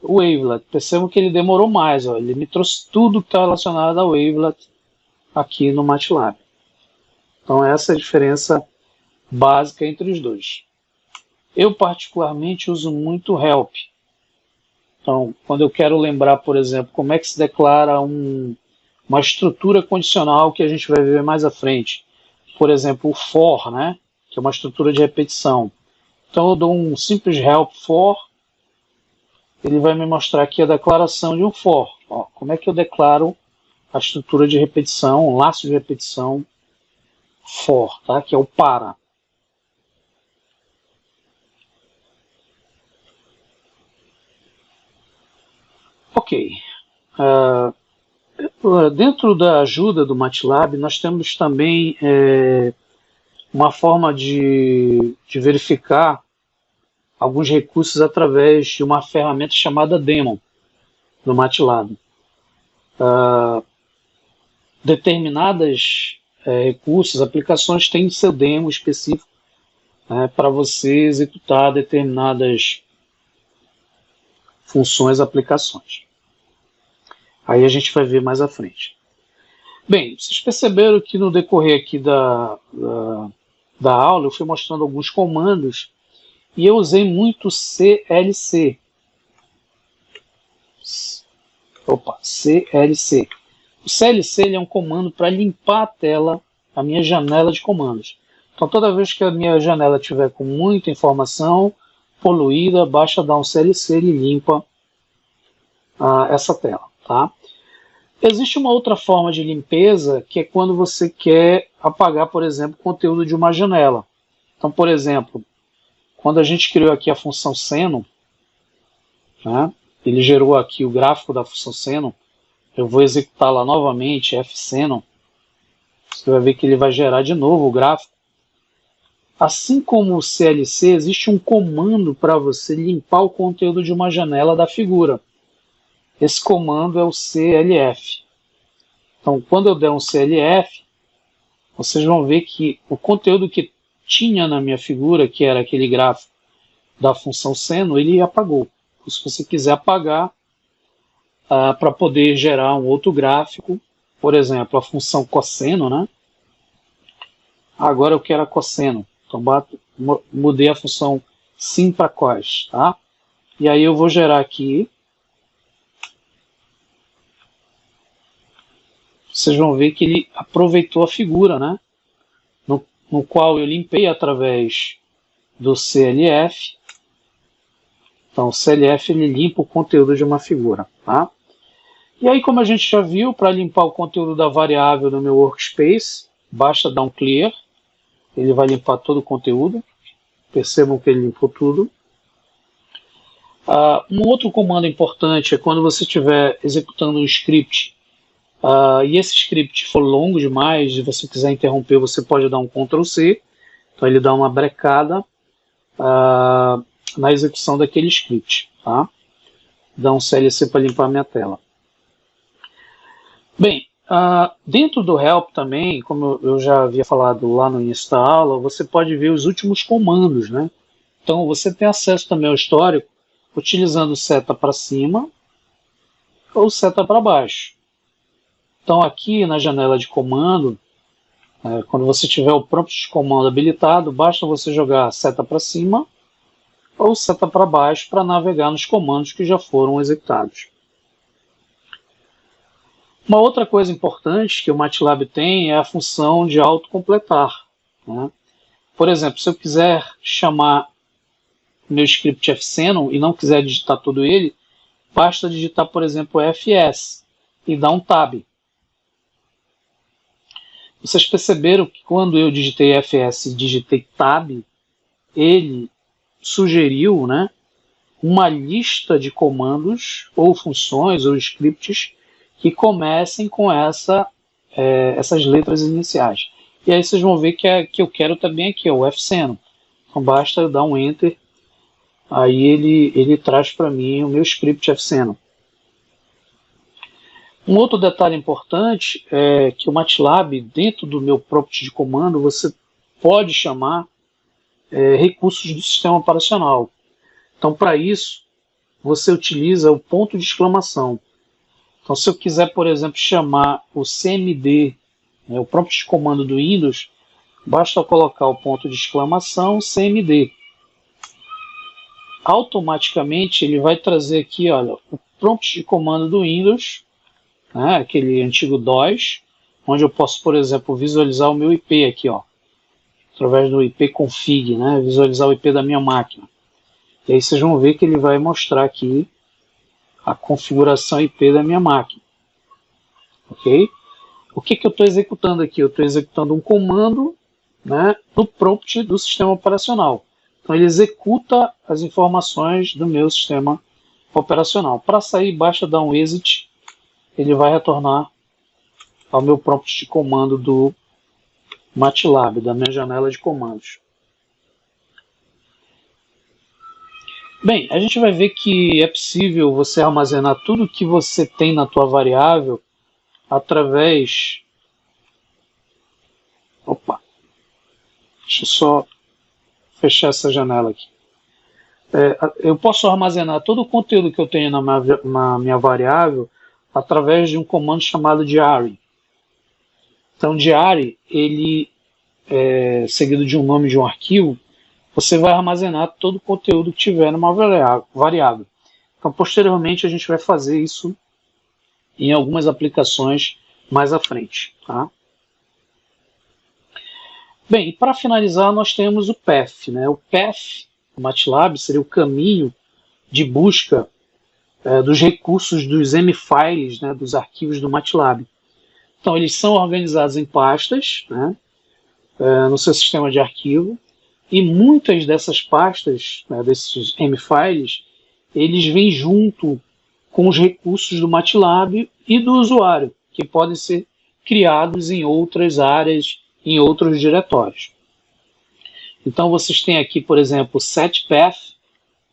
Wavelet. Percebam que ele demorou mais, ó. Ele me trouxe tudo que está relacionado a Wavelet aqui no MATLAB. Então essa é a diferença básica entre os dois. Eu particularmente uso muito help. Então, quando eu quero lembrar, por exemplo, como é que se declara uma estrutura condicional que a gente vai ver mais à frente. Por exemplo, o for, né? Que é uma estrutura de repetição. Então eu dou um simples help for, ele vai me mostrar aqui a declaração de um for. Ó, como é que eu declaro a estrutura de repetição, um laço de repetição for, tá? Que é o para. Ok. Dentro da ajuda do MATLAB, nós temos também uma forma de verificar alguns recursos através de uma ferramenta chamada Daemon do MATLAB. Determinadas recursos, aplicações têm seu demo específico para você executar determinadas funções, aplicações. Aí a gente vai ver mais à frente. Bem, vocês perceberam que no decorrer aqui da aula eu fui mostrando alguns comandos e eu usei muito CLC. CLC. O CLC ele é um comando para limpar a tela, a minha janela de comandos. Então toda vez que a minha janela tiver com muita informação poluída, basta dar um CLC e limpa essa tela. Tá? Existe uma outra forma de limpeza que é quando você quer apagar, por exemplo, o conteúdo de uma janela. Então, por exemplo, quando a gente criou aqui a função seno, né, ele gerou aqui o gráfico da função seno, eu vou executá-la novamente, fseno, você vai ver que ele vai gerar de novo o gráfico. Assim como o CLC, existe um comando para você limpar o conteúdo de uma janela da figura. Esse comando é o CLF. Então, quando eu der um CLF, vocês vão ver que o conteúdo que tinha na minha figura, que era aquele gráfico da função seno, ele apagou. Se você quiser apagar, para poder gerar um outro gráfico, por exemplo, a função cosseno, né? Agora eu quero a cosseno. Então, mudei a função sin para cos, tá? E aí eu vou gerar aqui. Vocês vão ver que ele aproveitou a figura, né? No qual eu limpei através do CLF. Então, o CLF ele limpa o conteúdo de uma figura, tá? E aí, como a gente já viu, para limpar o conteúdo da variável no meu workspace, basta dar um clear. Ele vai limpar todo o conteúdo. Percebam que ele limpou tudo. Um outro comando importante é quando você estiver executando um script e esse script for longo demais e você quiser interromper, você pode dar um Ctrl+C. Então ele dá uma brecada na execução daquele script. Tá? Dá um CLC para limpar a minha tela. Bem, dentro do help também, como eu já havia falado lá no início da aula, você pode ver os últimos comandos, né? Então você tem acesso também ao histórico utilizando seta para cima ou seta para baixo. Então aqui na janela de comando, quando você tiver o prompt de comando habilitado, basta você jogar seta para cima ou seta para baixo para navegar nos comandos que já foram executados. Uma outra coisa importante que o MATLAB tem é a função de autocompletar. Né? Por exemplo, se eu quiser chamar meu script fseno e não quiser digitar todo ele, basta digitar, por exemplo, fs e dar um tab. Vocês perceberam que quando eu digitei fs e digitei tab, ele sugeriu, né, uma lista de comandos ou funções ou scripts que comecem com essas letras iniciais. E aí vocês vão ver que eu quero também aqui, o fseno. Então basta eu dar um enter, aí ele traz para mim o meu script fseno. Um outro detalhe importante é que o MATLAB, dentro do meu prompt de comando, você pode chamar recursos do sistema operacional. Então, para isso, você utiliza o ponto de exclamação. Então, se eu quiser, por exemplo, chamar o CMD, o prompt de comando do Windows, basta colocar o ponto de exclamação CMD. automaticamente ele vai trazer aqui, olha, o prompt de comando do Windows, né, aquele antigo DOS, onde eu posso, por exemplo, visualizar o meu IP aqui, ó, através do IP config, né, visualizar o IP da minha máquina. E aí vocês vão ver que ele vai mostrar aqui a configuração IP da minha máquina. Ok? O que eu estou executando aqui? Eu estou executando um comando, né, no prompt do sistema operacional. Então ele executa as informações do meu sistema operacional. Para sair, basta dar um exit, ele vai retornar ao meu prompt de comando do MATLAB, da minha janela de comandos. Bem, a gente vai ver que é possível você armazenar tudo que você tem na tua variável através... Opa! Deixa eu só fechar essa janela aqui. Eu posso armazenar todo o conteúdo que eu tenho na minha variável através de um comando chamado diary. Então, diary, ele seguido de um nome de um arquivo, você vai armazenar todo o conteúdo que tiver numa variável. Então, posteriormente, a gente vai fazer isso em algumas aplicações mais à frente. Tá? Bem, e para finalizar, nós temos o path. Né? O path do MATLAB seria o caminho de busca dos recursos dos M-files, né, dos arquivos do MATLAB. Então, eles são organizados em pastas, né, no seu sistema de arquivo, e muitas dessas pastas, né, desses M-files, eles vêm junto com os recursos do MATLAB e do usuário, que podem ser criados em outras áreas, em outros diretórios. Então vocês têm aqui, por exemplo, o setPath.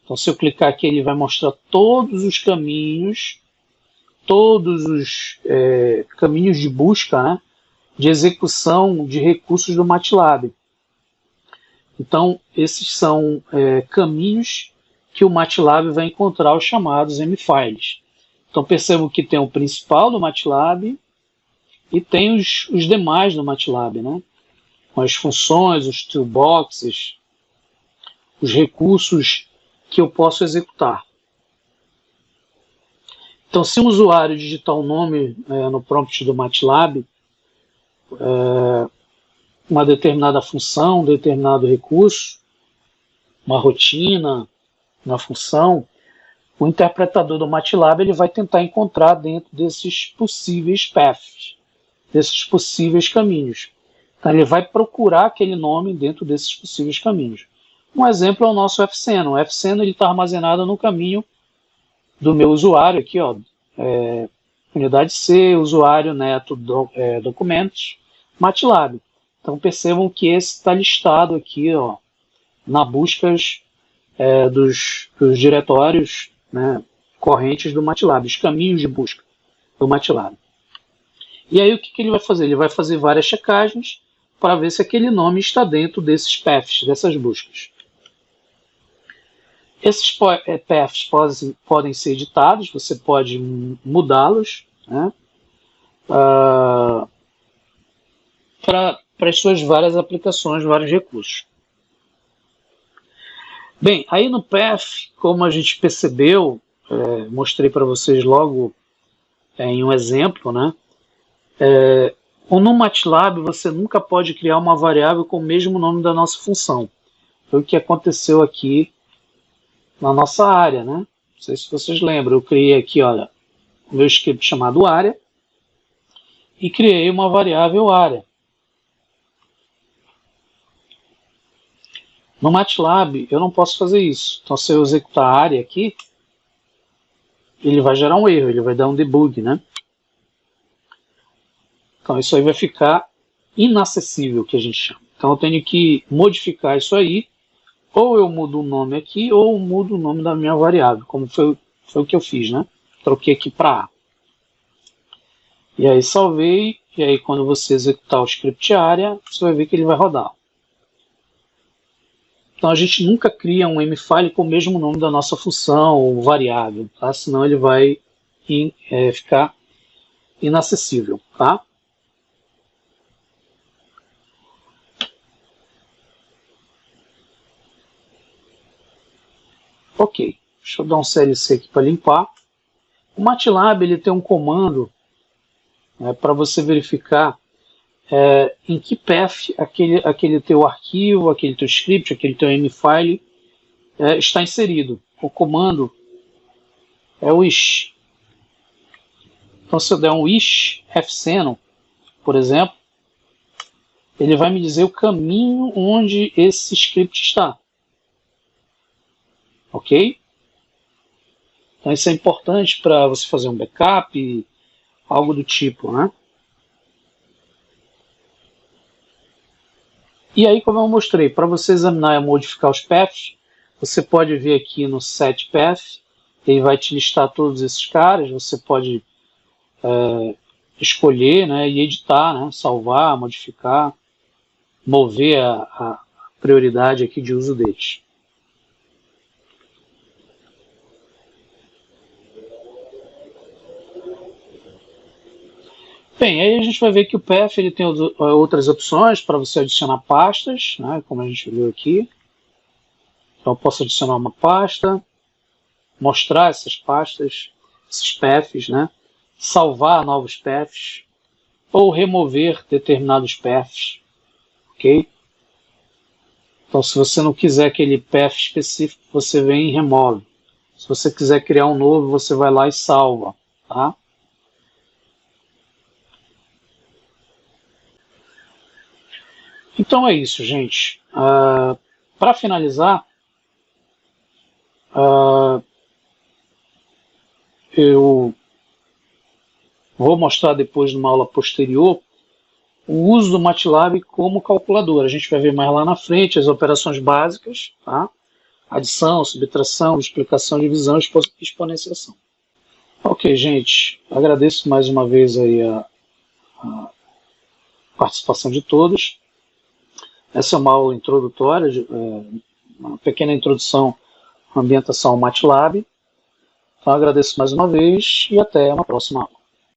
Então se eu clicar aqui, ele vai mostrar todos os caminhos, caminhos de busca, né, de execução de recursos do MATLAB. Então, esses são caminhos que o MATLAB vai encontrar os chamados M-files. Então, percebam que tem o principal do MATLAB e tem os demais do MATLAB, né? Com as funções, os toolboxes, os recursos que eu posso executar. Então, se um usuário digitar o nome no prompt do MATLAB, uma determinada função, um determinado recurso, uma rotina, uma função, o interpretador do MATLAB ele vai tentar encontrar dentro desses possíveis paths, desses possíveis caminhos. Então ele vai procurar aquele nome dentro desses possíveis caminhos. Um exemplo é o nosso fseno. O fseno está armazenado no caminho do meu usuário, aqui, ó, unidade C, usuário neto documentos, MATLAB. Então percebam que esse está listado aqui, ó, na buscas dos diretórios, né, correntes do MATLAB, os caminhos de busca do MATLAB. E aí o que ele vai fazer? Ele vai fazer várias checagens para ver se aquele nome está dentro desses paths, dessas buscas. Esses paths podem ser editados, você pode mudá-los, né, para as suas várias aplicações, vários recursos. Bem, aí no path, como a gente percebeu, mostrei para vocês logo em um exemplo, né? No MATLAB você nunca pode criar uma variável com o mesmo nome da nossa função. Foi o que aconteceu aqui na nossa área, né? Não sei se vocês lembram, eu criei aqui, olha, o meu script chamado área e criei uma variável área. No MATLAB eu não posso fazer isso. Então se eu executar a área aqui, ele vai gerar um erro, ele vai dar um debug, né? Então isso aí vai ficar inacessível, que a gente chama. Então eu tenho que modificar isso aí, ou eu mudo o nome aqui, ou eu mudo o nome da minha variável, como foi o que eu fiz, né? Troquei aqui para A. E aí salvei, e aí quando você executar o script área, você vai ver que ele vai rodar. Então a gente nunca cria um M-file com o mesmo nome da nossa função ou variável, tá? Senão ele vai ficar inacessível, tá? Ok, deixa eu dar um CLC aqui para limpar. O MATLAB ele tem um comando para você verificar em que path aquele teu arquivo, aquele teu script, aquele teu M-file está inserido. O comando é o ish. Então, se eu der um ish fseno, por exemplo, ele vai me dizer o caminho onde esse script está. Ok? Então, isso é importante para você fazer um backup, algo do tipo, né? E aí, como eu mostrei, para você examinar e modificar os paths, você pode vir aqui no set path, ele vai te listar todos esses caras, você pode escolher, né, e editar, né, salvar, modificar, mover a prioridade aqui de uso deles. Bem, aí a gente vai ver que o path ele tem outras opções para você adicionar pastas, né, como a gente viu aqui. Então eu posso adicionar uma pasta, mostrar essas pastas, esses paths, né, salvar novos paths ou remover determinados paths, ok? Então se você não quiser aquele path específico, você vem e remove. Se você quiser criar um novo, você vai lá e salva, tá? Então é isso, gente. Para finalizar, eu vou mostrar depois numa aula posterior o uso do MATLAB como calculadora. A gente vai ver mais lá na frente as operações básicas, tá? Adição, subtração, multiplicação, divisão e exponenciação. Ok, gente. Agradeço mais uma vez aí a participação de todos. Essa é uma aula introdutória, uma pequena introdução à ambientação ao MATLAB. Então agradeço mais uma vez e até uma próxima aula.